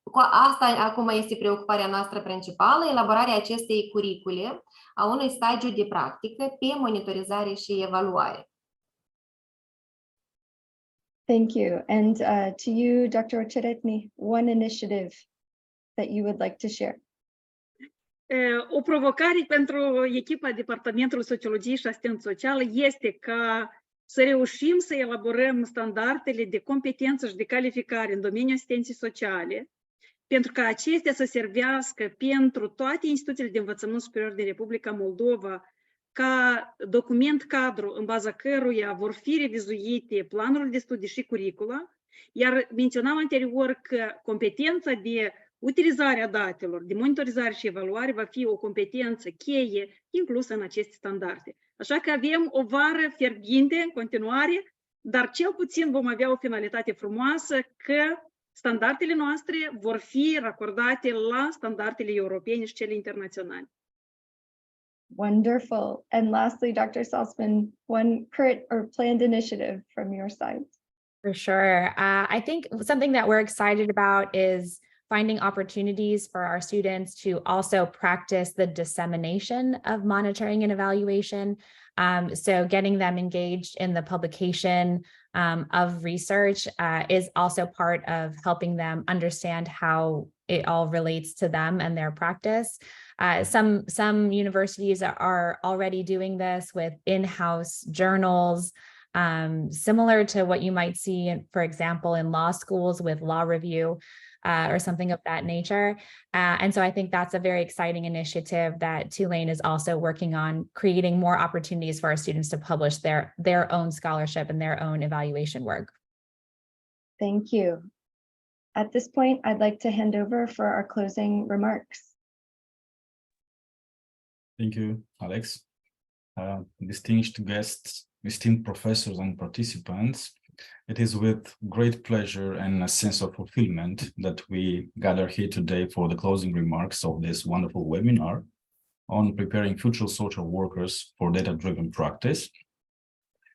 cu asta acum este preocuparea noastră principală, elaborarea acestei curicule a unui stagiu de practică pe monitorizare și evaluare. Thank you. And to you, Dr. Oceretni, one initiative that you would like to share. O provocare pentru echipa Departamentului Sociologiei și Asistență Socială este ca să reușim să elaborăm standardele de competență și de calificare în domeniul asistenței sociale, pentru ca acestea să servească pentru toate instituțiile de învățământ superior din Republica Moldova ca document cadru în baza căruia vor fi revizuite planurile de studii și curicula, iar menționam anterior că competența de utilizarea datelor, de monitorizare și evaluare va fi o competență cheie inclusă în aceste standarde. Așa că avem o vară fierbinte în continuare, dar cel puțin vom avea o finalitate frumoasă că standardele noastre vor fi racordate la standardele europene și cele internaționale. Wonderful. And lastly, Dr. Salzman, one current or planned initiative from your side. For sure. I think something that we're excited about is finding opportunities for our students to also practice the dissemination of monitoring and evaluation. So getting them engaged in the publication of research is also part of helping them understand how it all relates to them and their practice. Some universities are already doing this with in-house journals, similar to what you might see, for example, in law schools with law review or something of that nature. And so I think that's a very exciting initiative that Tulane is also working on, creating more opportunities for our students to publish their own scholarship and their own evaluation work. Thank you. At this point, I'd like to hand over for our closing remarks. Thank you, Alex. Distinguished guests, esteemed professors and participants, it is with great pleasure and a sense of fulfillment that we gather here today for the closing remarks of this wonderful webinar on preparing future social workers for data-driven practice.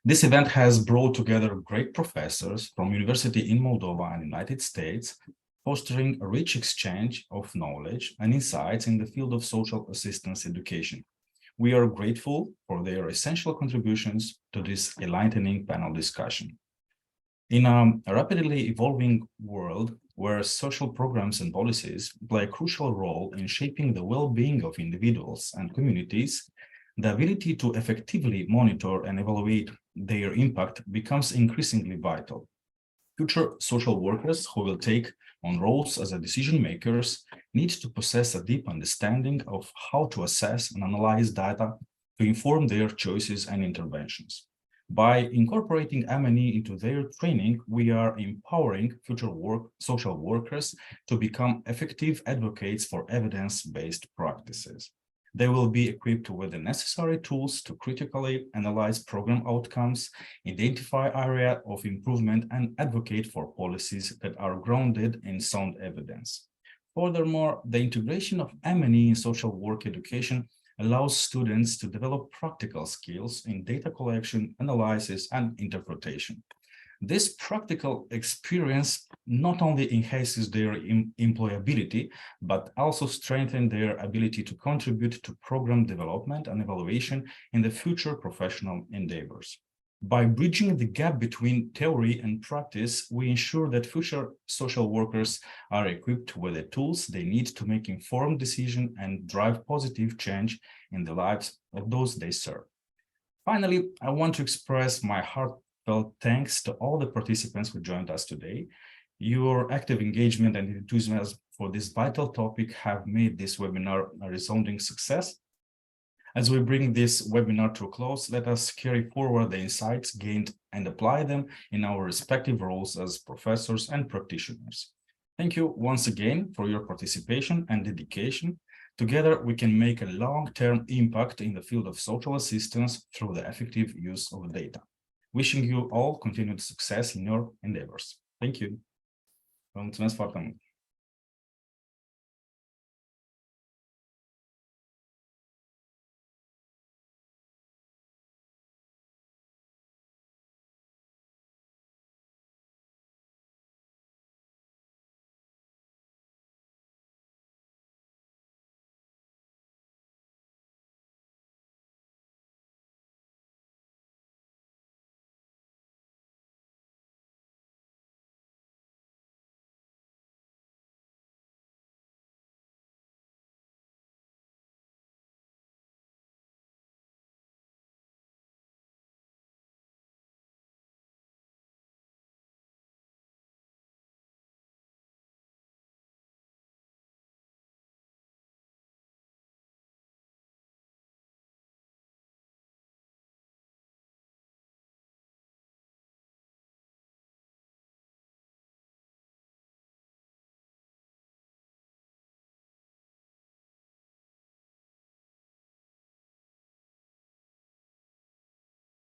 This event has brought together great professors from universities in Moldova and United States, fostering a rich exchange of knowledge and insights in the field of social assistance education. We are grateful for their essential contributions to this enlightening panel discussion. In a rapidly evolving world where social programs and policies play a crucial role in shaping the well-being of individuals and communities, the ability to effectively monitor and evaluate their impact becomes increasingly vital. Future social workers who will take on roles as decision makers need to possess a deep understanding of how to assess and analyze data to inform their choices and interventions. By incorporating M&E into their training, we are empowering future social workers to become effective advocates for evidence-based practices. They will be equipped with the necessary tools to critically analyze program outcomes, identify areas of improvement, and advocate for policies that are grounded in sound evidence. Furthermore, the integration of M&E in social work education allows students to develop practical skills in data collection, analysis, and interpretation. This practical experience not only enhances their employability, but also strengthens their ability to contribute to program development and evaluation in the future professional endeavors. By bridging the gap between theory and practice, we ensure that future social workers are equipped with the tools they need to make informed decisions and drive positive change in the lives of those they serve. Finally, I want to express my heartfelt thanks to all the participants who joined us today. Your active engagement and enthusiasm for this vital topic have made this webinar a resounding success. As we bring this webinar to a close, let us carry forward the insights gained and apply them in our respective roles as professors and practitioners. Thank you once again for your participation and dedication. Together, we can make a long-term impact in the field of social assistance through the effective use of data. Wishing you all continued success in your endeavors. Thank you. Vă mulțumesc foarte mult.